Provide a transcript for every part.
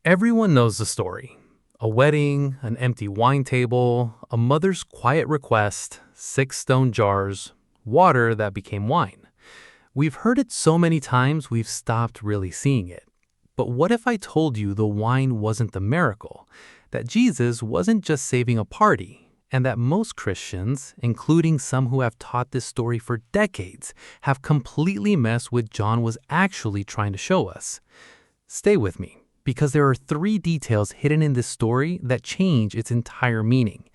Everyone knows the story. A wedding, an empty wine table, a mother's quiet request, 6 stone jars, water that became wine. We've heard it so many times we've stopped really seeing it. But what if I told you the wine wasn't the miracle? That Jesus wasn't just saving a party, and that most Christians, including some who have taught this story for decades, have completely messed with John was actually trying to show us? Stay with me, because there are 3 details hidden in this story that change its entire meaning.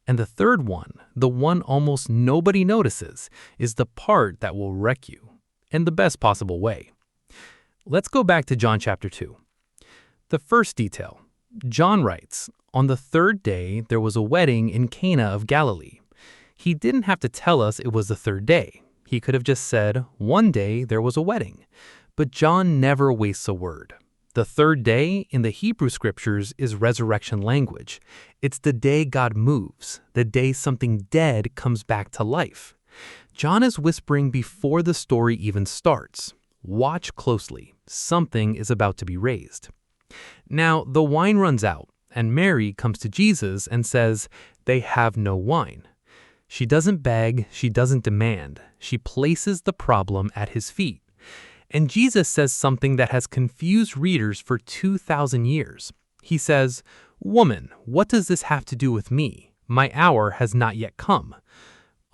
And the third one, the one almost nobody notices, is the part that will wreck you, in the best possible way. Let's go back to John chapter 2. The first detail. John writes, "On the 3rd day there was a wedding in Cana of Galilee." He didn't have to tell us it was the 3rd day. He could have just said, "One day there was a wedding." But John never wastes a word. The 3rd day in the Hebrew scriptures is resurrection language. It's the day God moves, the day something dead comes back to life. John is whispering before the story even starts. Watch closely. Something is about to be raised. Now, the wine runs out, and Mary comes to Jesus and says, "They have no wine." She doesn't beg, she doesn't demand. She places the problem at his feet. And Jesus says something that has confused readers for 2,000 years. He says, "Woman, what does this have to do with me? My hour has not yet come."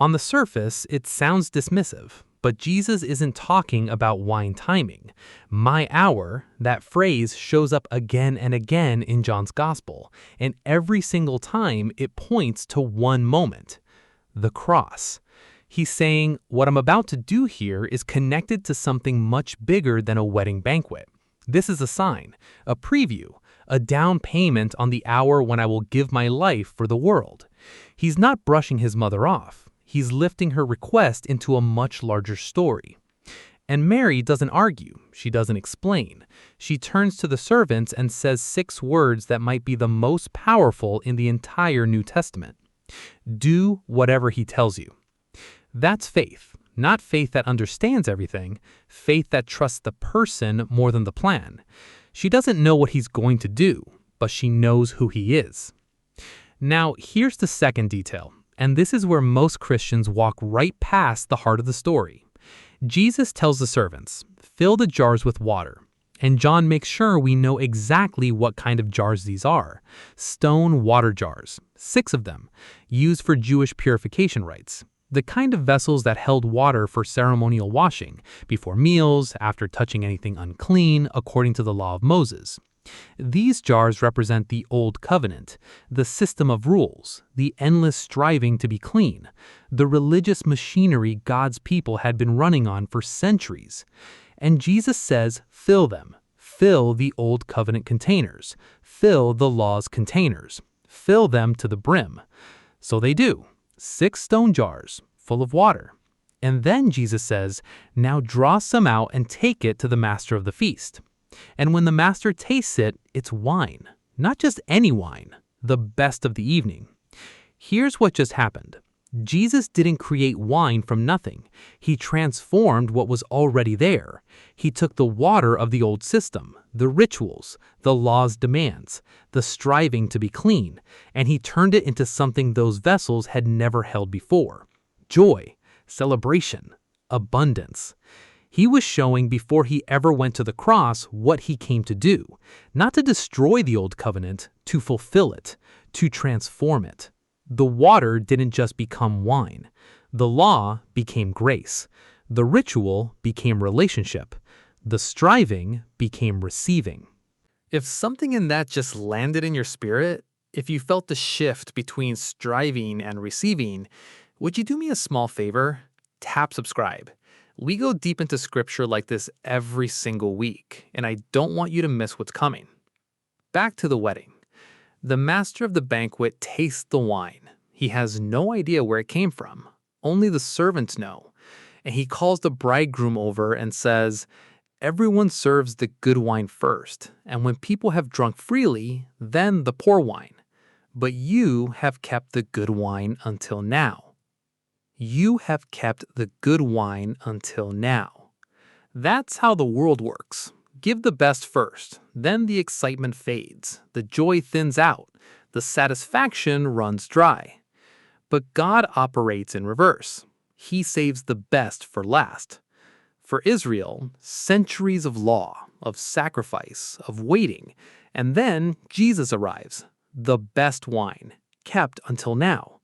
On the surface, it sounds dismissive, but Jesus isn't talking about wine timing. My hour, that phrase shows up again and again in John's gospel, and every single time it points to one moment: the cross. He's saying, what I'm about to do here is connected to something much bigger than a wedding banquet. This is a sign, a preview, a down payment on the hour when I will give my life for the world. He's not brushing his mother off. He's lifting her request into a much larger story. And Mary doesn't argue. She doesn't explain. She turns to the servants and says 6 words that might be the most powerful in the entire New Testament. Do whatever he tells you. That's faith. Not faith that understands everything, faith that trusts the person more than the plan. She doesn't know what he's going to do, but she knows who he is. Now, here's the second detail, and this is where most Christians walk right past the heart of the story. Jesus tells the servants, "Fill the jars with water." And John makes sure we know exactly what kind of jars these are. Stone water jars, 6 of them, used for Jewish purification rites. The kind of vessels that held water for ceremonial washing, before meals, after touching anything unclean, according to the law of Moses. These jars represent the Old Covenant, the system of rules, the endless striving to be clean, the religious machinery God's people had been running on for centuries. And Jesus says, fill them. Fill the Old Covenant containers. Fill the law's containers. Fill them to the brim. So they do. 6 stone jars full of water. And then Jesus says, now draw some out and take it to the master of the feast. And when the master tastes it, it's wine. Not just any wine, the best of the evening. Here's what just happened. Jesus didn't create wine from nothing. He transformed what was already there. He took the water of the old system, the rituals, the law's demands, the striving to be clean, and he turned it into something those vessels had never held before. Joy, celebration, abundance. He was showing before he ever went to the cross what he came to do, not to destroy the old covenant, to fulfill it, to transform it. The water didn't just become wine. The law became grace. The ritual became relationship. The striving became receiving. If something in that just landed in your spirit, if you felt the shift between striving and receiving, would you do me a small favor? Tap subscribe. We go deep into scripture like this every single week, and I don't want you to miss what's coming. Back to the wedding. The master of the banquet tastes the wine. He has no idea where it came from. Only the servants know. And he calls the bridegroom over and says, everyone serves the good wine first, and when people have drunk freely, then the poor wine. But you have kept the good wine until now. You have kept the good wine until now. That's how the world works. Give the best first, then the excitement fades, the joy thins out, the satisfaction runs dry. But God operates in reverse. He saves the best for last. For Israel, centuries of law, of sacrifice, of waiting, and then Jesus arrives, the best wine, kept until now.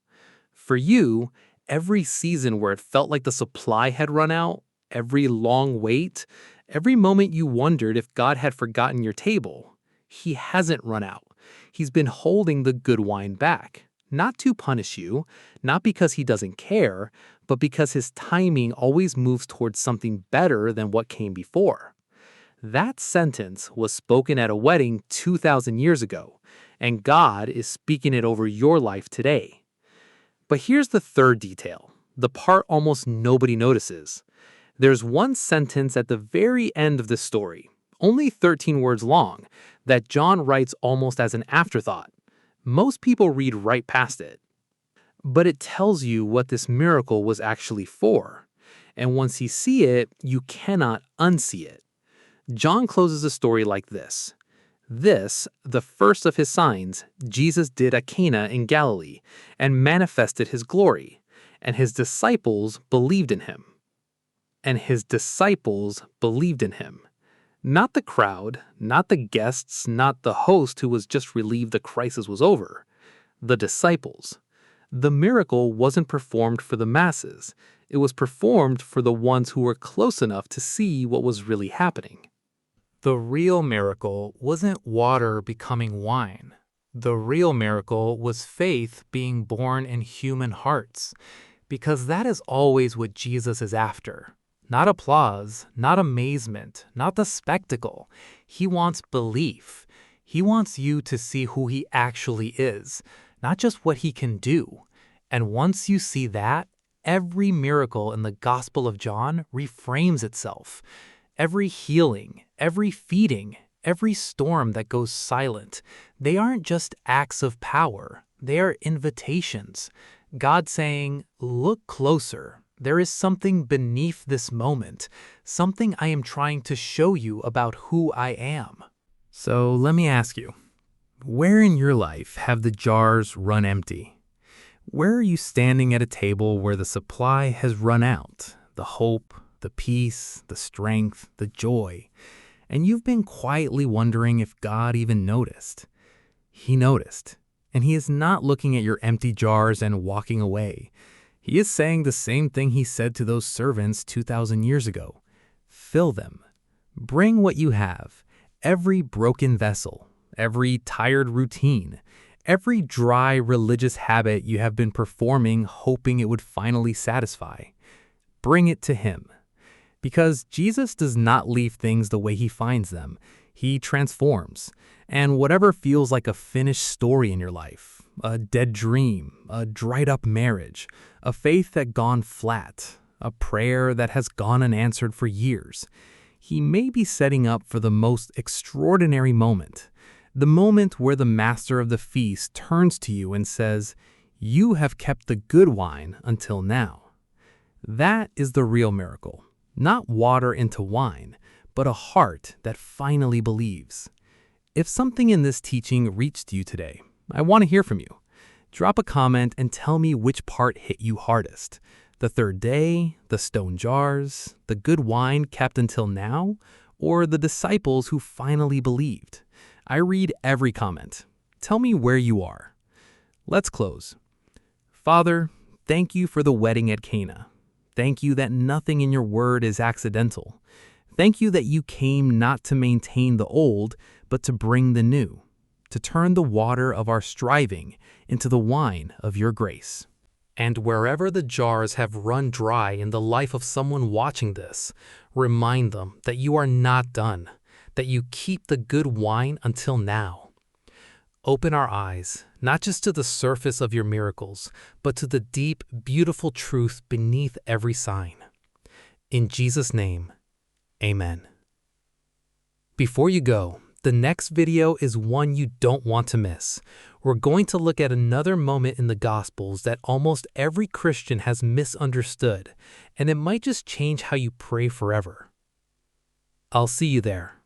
For you, every season where it felt like the supply had run out, every long wait, every moment you wondered if God had forgotten your table, He hasn't run out. He's been holding the good wine back, not to punish you, not because He doesn't care, but because His timing always moves towards something better than what came before. That sentence was spoken at a wedding 2,000 years ago, and God is speaking it over your life today. But here's the third detail, the part almost nobody notices. There's one sentence at the very end of this story, only 13 words long, that John writes almost as an afterthought. Most people read right past it. But it tells you what this miracle was actually for. And once you see it, you cannot unsee it. John closes the story like this. This, the first of his signs, Jesus did at Cana in Galilee, and manifested his glory, and his disciples believed in him. And his disciples believed in him. Not the crowd, not the guests, not the host who was just relieved the crisis was over. The disciples. The miracle wasn't performed for the masses. It was performed for the ones who were close enough to see what was really happening. The real miracle wasn't water becoming wine. The real miracle was faith being born in human hearts, because that is always what Jesus is after. Not applause, not amazement, not the spectacle. He wants belief. He wants you to see who He actually is, not just what He can do. And once you see that, every miracle in the Gospel of John reframes itself. Every healing, every feeding, every storm that goes silent, they aren't just acts of power. They are invitations. God saying, look closer. There is something beneath this moment, something I am trying to show you about who I am. So let me ask you, where in your life have the jars run empty? Where are you standing at a table where the supply has run out, the hope, the peace, the strength, the joy, and you've been quietly wondering if God even noticed? He noticed, and He is not looking at your empty jars and walking away. He is saying the same thing He said to those servants 2,000 years ago. Fill them. Bring what you have, every broken vessel, every tired routine, every dry religious habit you have been performing hoping it would finally satisfy. Bring it to Him. Because Jesus does not leave things the way He finds them. He transforms. And whatever feels like a finished story in your life, a dead dream, a dried-up marriage, a faith that gone flat, a prayer that has gone unanswered for years, He may be setting up for the most extraordinary moment, the moment where the master of the feast turns to you and says, "You have kept the good wine until now." That is the real miracle. Not water into wine, but a heart that finally believes. If something in this teaching reached you today, I want to hear from you. Drop a comment and tell me which part hit you hardest. The third day, the stone jars, the good wine kept until now, or the disciples who finally believed. I read every comment. Tell me where you are. Let's close. Father, thank you for the wedding at Cana. Thank you that nothing in your word is accidental. Thank you that you came not to maintain the old, but to bring the new, to turn the water of our striving into the wine of your grace. And wherever the jars have run dry in the life of someone watching this, remind them that you are not done, that you keep the good wine until now. Open our eyes, not just to the surface of your miracles, but to the deep, beautiful truth beneath every sign. In Jesus' name, amen. Before you go, the next video is one you don't want to miss. We're going to look at another moment in the Gospels that almost every Christian has misunderstood, and it might just change how you pray forever. I'll see you there.